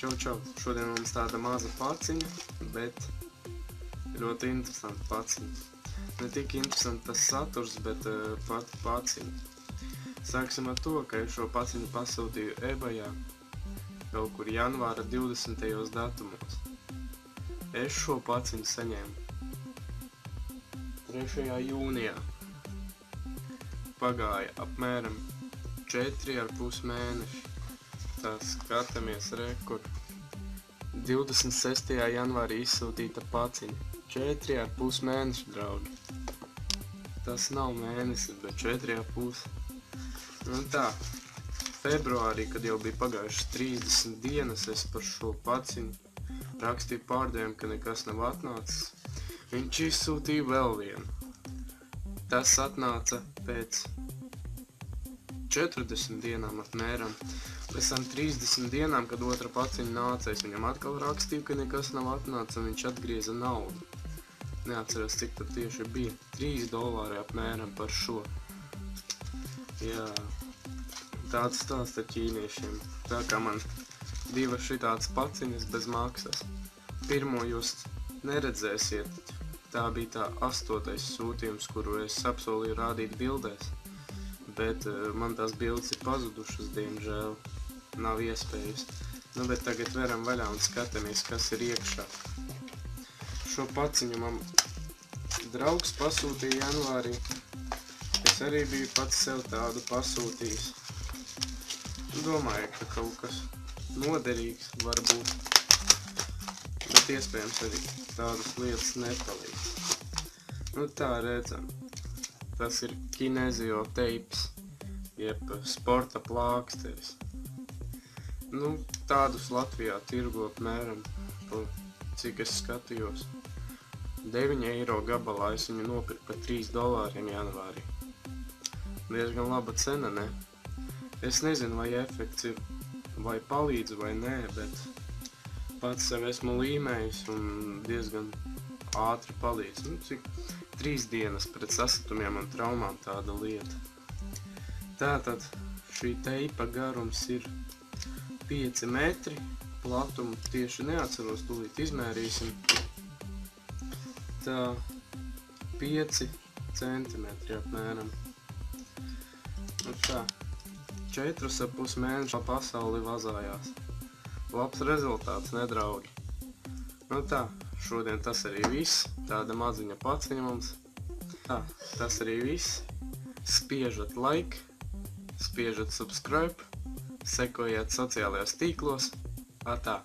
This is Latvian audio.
Čau! Šodien mums tāda maza paciņa, bet ļoti interesanta paciņa. Ne tik interesanti tas saturs, bet pati paciņa. Sāksim ar to, ka es šo paciņu pasūtīju eBayā kaut kur janvāra 20. datumos. Es šo paciņu saņēmu 3. jūnijā. Pagāja apmēram 4,5 mēneši. Tā skatāmies rekur. 26. janvārī izsūtīta paciņa. 4,5 mēneši, draugi. Tas nav mēnesis, bet 4,5. Un tā, februārī, kad jau bija pagājušas 30 dienas, es par šo paciņu rakstīju pārdevējam, ka nekas nav atnācis. Viņš izsūtīja vēl vienu. Tas atnāca pēc 40 dienām apmēram. Pēc tam 30 dienām, kad otra paciņa nāca, es viņam atkal rakstīju, ka nekas nav atnācis, un viņš atgrieza naudu. Neatceros, cik tad tieši bija. $3 apmēram par šo. Jā, tāds stāsts ar ķīniešiem. Tā kā man divas šitādas paciņas bez maksas. Pirmo jūs neredzēsiet. Tā bija tā 8. sūtījums, kuru es apsolīju rādīt bildēs. Bet man tās bildes ir pazudušas, diemžēl. Nav iespējas. Nu, bet tagad veram vaļā un skatāmies, kas ir iekšā. Šo paciņu man draugs pasūtīja janvārī. Es arī biju pats sev tādu pasūtījis. Domāju, ka kaut kas noderīgs var būt. Bet iespējams arī tādas lietas nepalīdz. Nu tā redzam. Tas ir kinezio teips, jeb sporta plāksteris. Nu, tādus Latvijā tirgo apmēram, cik es skatījos. 9 eiro gabalā es viņu nopirku par $3 janvārī. Diezgan laba cena, ne? Es nezinu, vai efekts ir, vai palīdz vai nē, bet pats sev esmu līmējis un diezgan ātri palīdz. Nu, cik 3 dienas pret sasatumiem un traumām tāda lieta. Tātad šī teipa garums ir 5 metri, platumu tieši neatceros, tūlīt izmērīsim. Tā 5 centimetri apmēram. Un tā, 4,5 mēnešu pasauli vazājās. Labs rezultāts, nedraugi. Nu tā, šodien tas arī viss. Tāda maziņa paciņa mums. Tā, tas arī viss. Spiežat like, spiežat subscribe, sekojiet sociālajos tīklos. Atā!